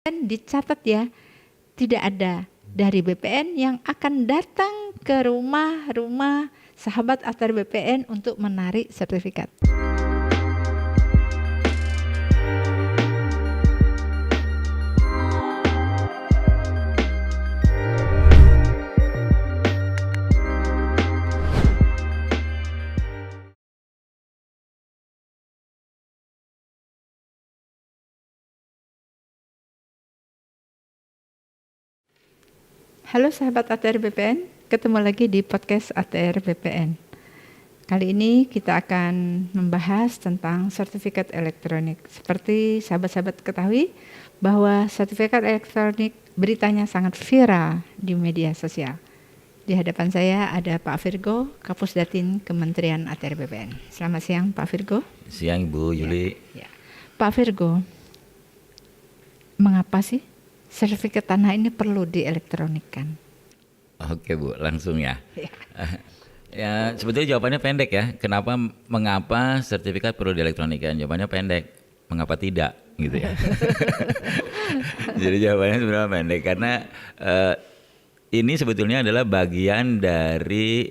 Dan dicatat ya, tidak ada dari BPN yang akan datang ke rumah-rumah sahabat ATR BPN untuk menarik sertifikat. Halo sahabat ATR BPN, ketemu lagi di podcast ATR BPN. Kali ini kita akan membahas tentang sertifikat elektronik. Seperti sahabat-sahabat ketahui bahwa sertifikat elektronik beritanya sangat viral di media sosial. Di hadapan saya ada Pak Virgo, Kapusdatin Kementerian ATR BPN. Selamat siang Pak Virgo. Siang Ibu Yuli. Ya. Pak Virgo, mengapa sih sertifikat tanah ini perlu dielektronikkan? Oke Bu, langsung ya. Ya sebetulnya jawabannya pendek ya. Mengapa sertifikat perlu dielektronikkan? Jawabannya pendek. Mengapa tidak? Gitu ya. Jadi jawabannya sebenarnya pendek karena ini sebetulnya adalah bagian dari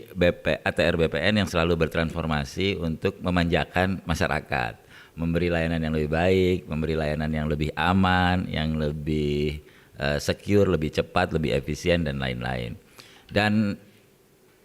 ATR BPN yang selalu bertransformasi untuk memanjakan masyarakat, memberi layanan yang lebih baik, memberi layanan yang lebih aman, yang lebih secure, lebih cepat, lebih efisien dan lain-lain. Dan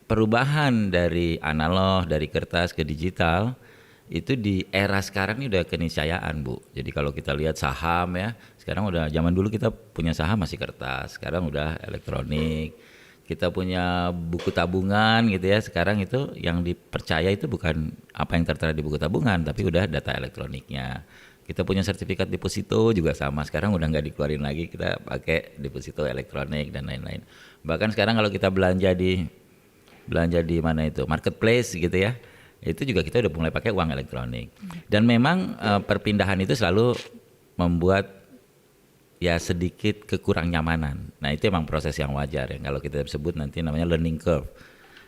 perubahan dari analog, dari kertas ke digital itu di era sekarang ini udah keniscayaan Bu. Jadi kalau kita lihat saham ya, sekarang udah, zaman dulu kita punya saham masih kertas, sekarang udah elektronik. Kita punya buku tabungan gitu ya, sekarang itu yang dipercaya itu bukan apa yang tertera di buku tabungan, tapi udah data elektroniknya. Kita punya sertifikat deposito juga sama, sekarang udah nggak dikeluarin lagi, kita pakai deposito elektronik dan lain-lain. Bahkan sekarang kalau kita belanja di mana itu, marketplace gitu ya, itu juga kita udah mulai pakai uang elektronik. Dan memang perpindahan itu selalu membuat ya sedikit kekurang nyamanan. Nah itu emang proses yang wajar ya, kalau kita sebut nanti namanya learning curve.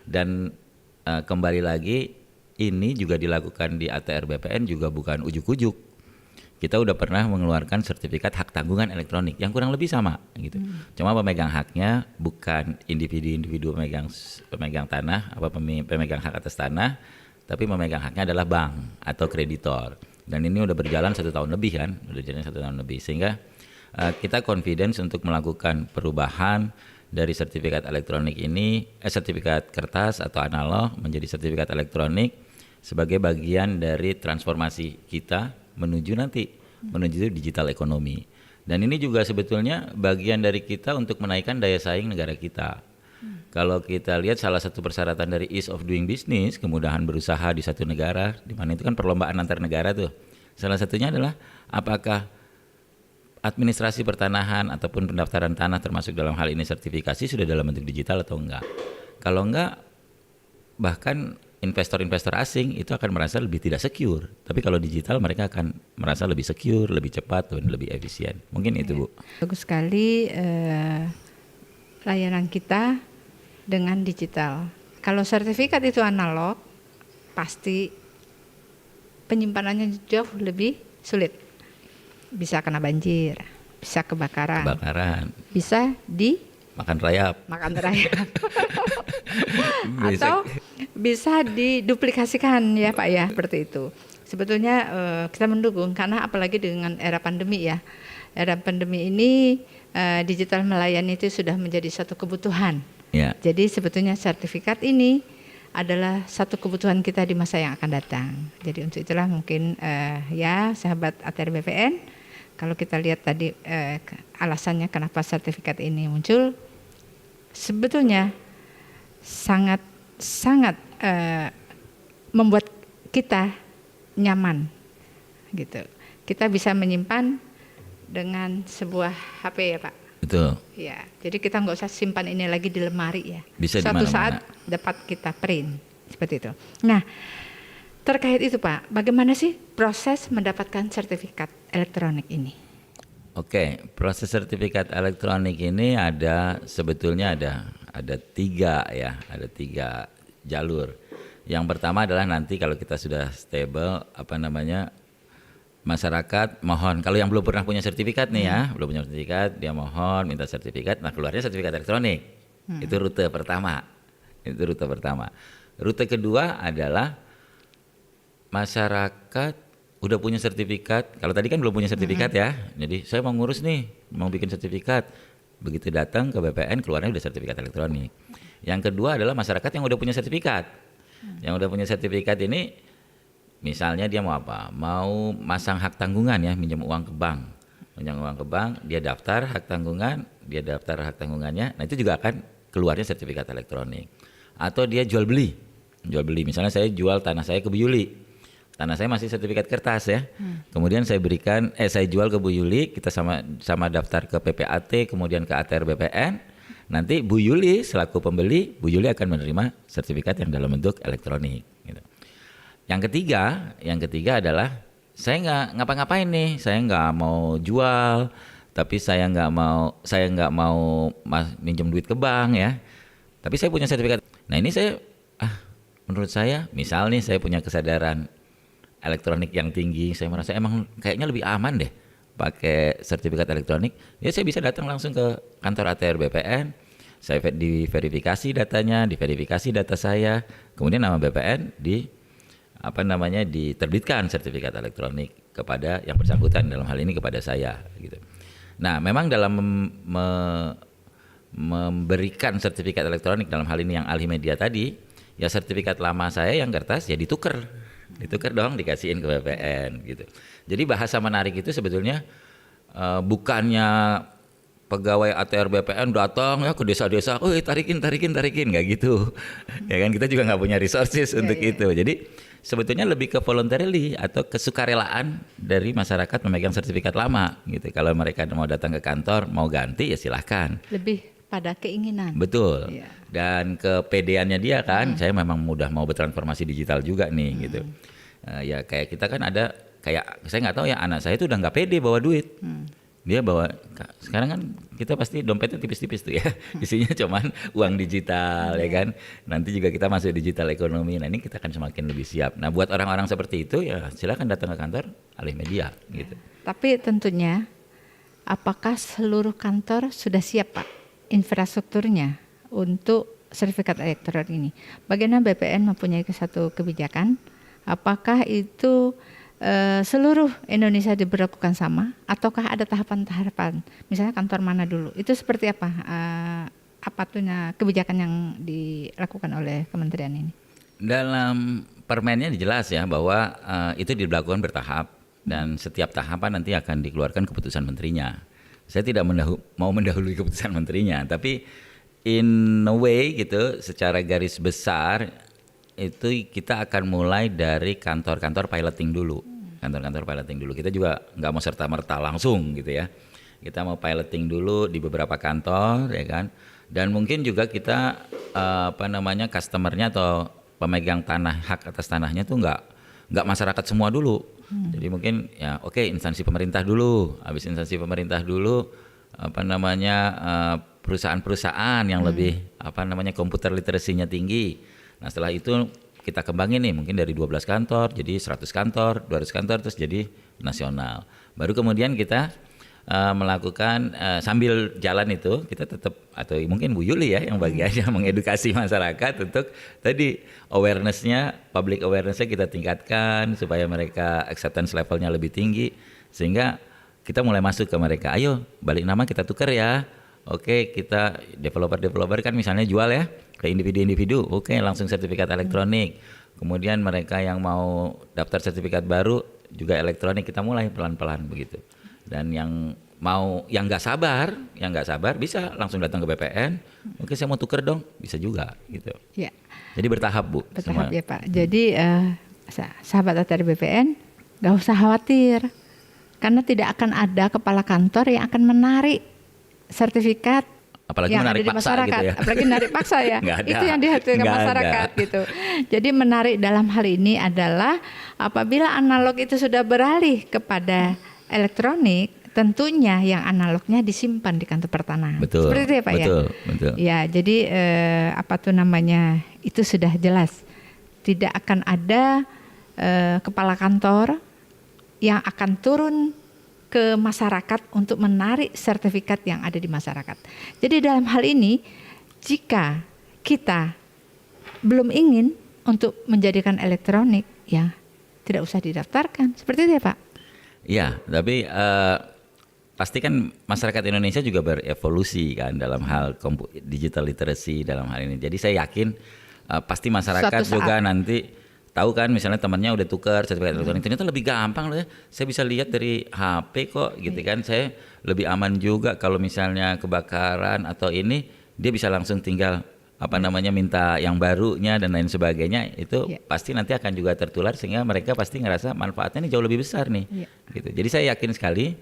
Dan kembali lagi ini juga dilakukan di ATR BPN juga bukan ujuk-ujuk. Kita udah pernah mengeluarkan sertifikat hak tanggungan elektronik yang kurang lebih sama gitu. Cuma pemegang haknya bukan individu pemegang tanah, pemegang hak atas tanah, tapi pemegang haknya adalah bank atau kreditor. Dan ini udah berjalan 1 tahun lebih kan, sehingga kita confidence untuk melakukan perubahan dari sertifikat elektronik ini, sertifikat kertas atau analog menjadi sertifikat elektronik sebagai bagian dari transformasi kita menuju digital ekonomi. Dan ini juga sebetulnya bagian dari kita untuk menaikkan daya saing negara kita. Kalau kita lihat salah satu persyaratan dari ease of doing business, kemudahan berusaha di satu negara, di mana itu kan perlombaan antar negara tuh. Salah satunya adalah apakah administrasi pertanahan ataupun pendaftaran tanah termasuk dalam hal ini sertifikasi sudah dalam bentuk digital atau enggak. Kalau enggak, bahkan investor-investor asing itu akan merasa lebih tidak secure. Tapi kalau digital mereka akan merasa lebih secure, lebih cepat, dan lebih efisien. Mungkin itu Bu. Bagus sekali layanan kita dengan digital. Kalau sertifikat itu analog, pasti penyimpanannya jauh lebih sulit. Bisa kena banjir, bisa kebakaran. Bisa makan rayap. Atau bisa diduplikasikan ya Pak ya, seperti itu. Sebetulnya kita mendukung karena apalagi dengan era pandemi ya. Era pandemi ini digital melayani itu sudah menjadi satu kebutuhan. Ya. Jadi sebetulnya sertifikat ini adalah satu kebutuhan kita di masa yang akan datang. Jadi untuk itulah mungkin ya sahabat ATR BPN, kalau kita lihat tadi alasannya kenapa sertifikat ini muncul, sebetulnya sangat membuat kita nyaman gitu. Kita bisa menyimpan dengan sebuah HP ya Pak. Betul. Ya, jadi kita nggak usah simpan ini lagi di lemari ya. Bisa suatu saat dapat kita print seperti itu. Nah, terkait itu Pak, bagaimana sih proses mendapatkan sertifikat elektronik ini? Oke, proses sertifikat elektronik ini sebetulnya ada 3 ya, ada 3 jalur. Yang pertama adalah nanti kalau kita sudah stable, masyarakat mohon, kalau yang belum pernah punya sertifikat nih ya, belum punya sertifikat, dia mohon minta sertifikat, nah keluarnya sertifikat elektronik. Itu rute pertama. Rute kedua adalah masyarakat udah punya sertifikat. Kalau tadi kan belum punya sertifikat ya. Jadi saya mau ngurus nih, mau bikin sertifikat. Begitu datang ke BPN keluarnya udah sertifikat elektronik. Yang kedua adalah masyarakat yang udah punya sertifikat. Yang udah punya sertifikat ini misalnya dia mau apa? Mau masang hak tanggungan ya, minjem uang ke bank. Minjem uang ke bank, dia daftar hak tanggungan, dia daftar hak tanggungannya. Nah, itu juga akan keluarnya sertifikat elektronik. Atau dia jual beli. Jual beli. Misalnya saya jual tanah saya ke Bu Yuli. Tanah saya masih sertifikat kertas ya. Kemudian saya jual ke Bu Yuli, kita sama daftar ke PPAT, kemudian ke ATR BPN. Nanti Bu Yuli selaku pembeli, Bu Yuli akan menerima sertifikat yang dalam bentuk elektronik. Gitu. Yang ketiga adalah saya nggak ngapa-ngapain nih, saya nggak mau jual, tapi saya nggak mau minjem duit ke bank ya. Tapi saya punya sertifikat. Nah ini menurut saya, misal nih saya punya kesadaran elektronik yang tinggi, saya merasa emang kayaknya lebih aman deh pakai sertifikat elektronik, ya saya bisa datang langsung ke kantor ATR BPN, saya diverifikasi datanya, diverifikasi data saya, kemudian nama BPN diterbitkan sertifikat elektronik kepada yang bersangkutan, dalam hal ini kepada saya gitu. Nah, memang dalam memberikan sertifikat elektronik dalam hal ini yang Alhi Media tadi, ya sertifikat lama saya yang kertas ya ditukar dong, dikasihin ke BPN gitu. Jadi bahasa menarik itu sebetulnya bukannya pegawai ATR BPN datang ya ke desa-desa, tarikin nggak gitu. Ya kan, kita juga nggak punya resources untuk itu. Jadi sebetulnya lebih ke voluntarily atau kesukarelaan dari masyarakat memegang sertifikat lama gitu. Kalau mereka mau datang ke kantor mau ganti ya silahkan. Lebih pada keinginan. Betul. Yeah. Dan kepedeannya dia kan, saya memang mudah mau bertransformasi digital juga nih gitu. Ya kayak kita kan ada, kayak saya nggak tahu ya, anak saya itu udah nggak pede bawa duit. Dia bawa, sekarang kan kita pasti dompetnya tipis-tipis tuh ya, isinya cuman uang digital ya kan. Nanti juga kita masuk digital ekonomi, nah ini kita akan semakin lebih siap. Nah buat orang-orang seperti itu ya silakan datang ke kantor Alhi Media gitu. Tapi tentunya apakah seluruh kantor sudah siap Pak infrastrukturnya untuk sertifikat elektronik ini? Bagaimana BPN mempunyai satu kebijakan, apakah itu seluruh Indonesia diberlakukan sama ataukah ada tahapan-tahapan? Misalnya kantor mana dulu? Itu seperti apa? Kebijakan yang dilakukan oleh kementerian ini? Dalam permennya jelas ya bahwa itu dilakukan bertahap dan setiap tahapan nanti akan dikeluarkan keputusan menterinya. Saya tidak mau mendahului keputusan menterinya, tapi in a way gitu, secara garis besar itu kita akan mulai dari kantor-kantor piloting dulu. Kita juga nggak mau serta-merta langsung gitu ya. Kita mau piloting dulu di beberapa kantor ya kan. Dan mungkin juga kita customernya atau pemegang tanah, hak atas tanahnya tuh nggak masyarakat semua dulu. Jadi mungkin ya instansi pemerintah dulu. Habis instansi pemerintah dulu perusahaan-perusahaan yang lebih komputer literasinya tinggi. Nah setelah itu kita kembangin nih mungkin dari 12 kantor jadi 100 kantor, 200 kantor terus jadi nasional. Baru kemudian kita melakukan sambil jalan itu kita tetap, atau mungkin Bu Yuli ya yang bagiannya mengedukasi masyarakat untuk tadi public awareness-nya kita tingkatkan supaya mereka acceptance levelnya lebih tinggi, sehingga kita mulai masuk ke mereka, ayo balik nama kita tukar ya. Oke, kita developer kan misalnya jual ya ke individu-individu, langsung sertifikat elektronik. Kemudian mereka yang mau daftar sertifikat baru juga elektronik, kita mulai pelan-pelan begitu. Dan yang nggak sabar bisa langsung datang ke BPN. Oke, saya mau tuker dong, bisa juga gitu. Ya. Jadi bertahap Bu. Bertahap ya Pak. Jadi sahabat ATR BPN nggak usah khawatir, karena tidak akan ada kepala kantor yang akan menarik sertifikat apalagi yang menarik ada di paksa masyarakat, gitu ya. Apalagi menarik paksa ya. Itu yang dihasilkan masyarakat gitu. Jadi menarik dalam hal ini adalah apabila analog itu sudah beralih kepada elektronik, tentunya yang analognya disimpan di kantor pertanahan. Betul. Seperti itu ya Pak ya. Betul. Ya, jadi itu sudah jelas. Tidak akan ada kepala kantor yang akan turun ke masyarakat untuk menarik sertifikat yang ada di masyarakat. Jadi dalam hal ini, jika kita belum ingin untuk menjadikan elektronik, ya tidak usah didaftarkan. Seperti itu ya Pak? Iya, tapi pasti kan masyarakat Indonesia juga berevolusi kan dalam hal digital literacy dalam hal ini. Jadi saya yakin pasti masyarakat juga nanti tahu kan, misalnya temannya udah tukar sertifikat elektronik, ternyata lebih gampang loh ya. Saya bisa lihat dari HP kok gitu kan. Saya lebih aman juga kalau misalnya kebakaran atau ini, dia bisa langsung tinggal minta yang barunya dan lain sebagainya. Itu pasti nanti akan juga tertular, sehingga mereka pasti ngerasa manfaatnya ini jauh lebih besar nih. Gitu. Jadi saya yakin sekali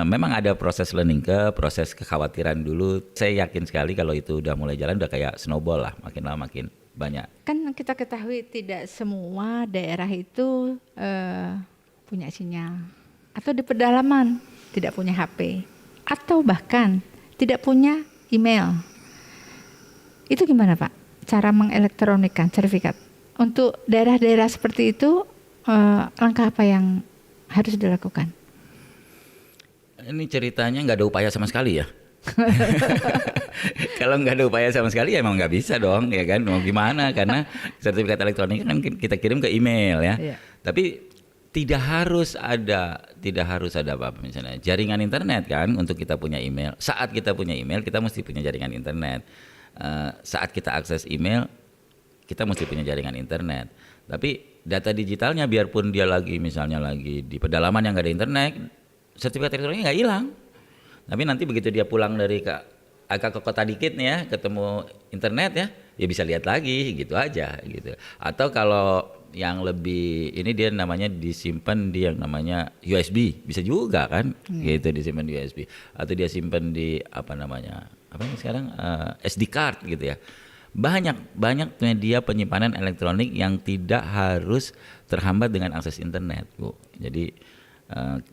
memang ada proses learning curve, proses kekhawatiran dulu. Saya yakin sekali kalau itu udah mulai jalan, udah kayak snowball lah, makin lama makin banyak. Kan kita ketahui tidak semua daerah itu punya sinyal, atau di pedalaman tidak punya HP, atau bahkan tidak punya email. Itu gimana Pak cara mengelektronikkan sertifikat? Untuk daerah-daerah seperti itu, langkah apa yang harus dilakukan? Ini ceritanya nggak ada upaya sama sekali ya. Kalau nggak ada upaya sama sekali ya emang nggak bisa dong, ya kan, mau gimana, karena sertifikat elektronik kan kita kirim ke email ya. Tapi tidak harus ada apa misalnya jaringan internet kan untuk kita punya email. Saat kita punya email kita mesti punya jaringan internet. Saat kita akses email kita mesti punya jaringan internet. Tapi data digitalnya biarpun dia misalnya lagi di pedalaman yang nggak ada internet, sertifikat elektroniknya nggak hilang. Tapi nanti begitu dia pulang dari agak ke kota dikit nih ya, ketemu internet ya bisa lihat lagi gitu aja gitu. Atau kalau yang lebih ini dia namanya disimpan di yang namanya USB, bisa juga kan gitu, disimpan di USB. Atau dia simpan di apa ini sekarang SD card gitu ya. Banyak media penyimpanan elektronik yang tidak harus terhambat dengan akses internet, Bu. Jadi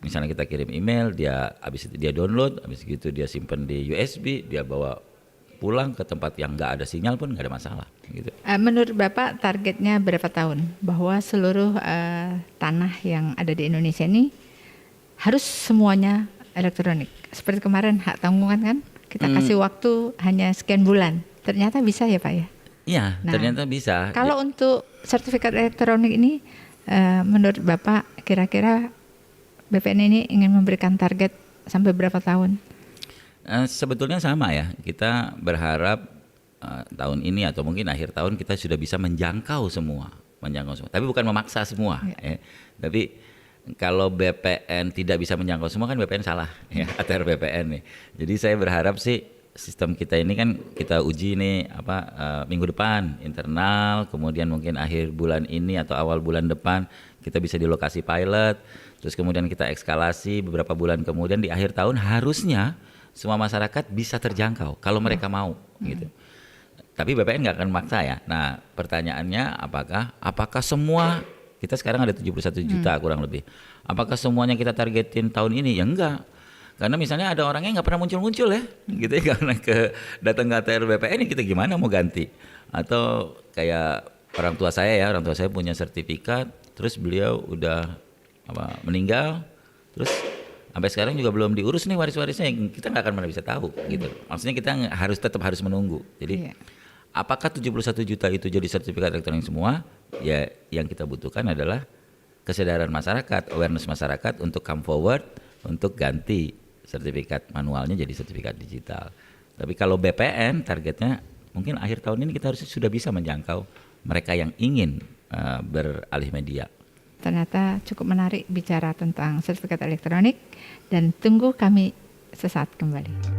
misalnya kita kirim email, habis itu dia download, habis gitu dia simpan di USB, dia bawa pulang ke tempat yang nggak ada sinyal pun nggak ada masalah. Gitu. Menurut Bapak targetnya berapa tahun bahwa seluruh tanah yang ada di Indonesia ini harus semuanya elektronik? Seperti kemarin hak tanggungan kan, kita kasih waktu hanya sekian bulan. Ternyata bisa ya Pak ya? Iya, ternyata bisa. Kalau untuk sertifikat elektronik ini, menurut Bapak kira-kira BPN ini ingin memberikan target sampai berapa tahun? Sebetulnya sama ya, kita berharap tahun ini atau mungkin akhir tahun kita sudah bisa menjangkau semua. Tapi bukan memaksa semua. Tapi kalau BPN tidak bisa menjangkau semua kan BPN salah ya, ATR BPN nih. Jadi saya berharap sih sistem kita ini kan kita uji nih minggu depan internal, kemudian mungkin akhir bulan ini atau awal bulan depan kita bisa di lokasi pilot, terus kemudian kita ekskalasi beberapa bulan kemudian di akhir tahun harusnya semua masyarakat bisa terjangkau kalau mereka mau gitu. Tapi BPN nggak akan maksa ya. Nah pertanyaannya apakah semua, kita sekarang ada 71 juta kurang lebih, apakah semuanya kita targetin tahun ini? Ya enggak. Karena misalnya ada orangnya nggak pernah muncul ya, gitu ya, karena datang ke ATR BPN ini kita gimana mau ganti? Atau kayak orang tua saya punya sertifikat, terus beliau udah meninggal, terus sampai sekarang juga belum diurus nih waris-warisnya, kita nggak akan pernah bisa tahu gitu. Maksudnya kita tetap harus menunggu. Jadi apakah 71 juta itu jadi sertifikat elektronik semua? Ya yang kita butuhkan adalah kesadaran masyarakat, awareness masyarakat untuk come forward untuk ganti sertifikat manualnya jadi sertifikat digital. Tapi kalau BPN targetnya mungkin akhir tahun ini kita harus sudah bisa menjangkau mereka yang ingin beralih media. Ternyata cukup menarik bicara tentang sertifikat elektronik, dan tunggu kami sesaat kembali.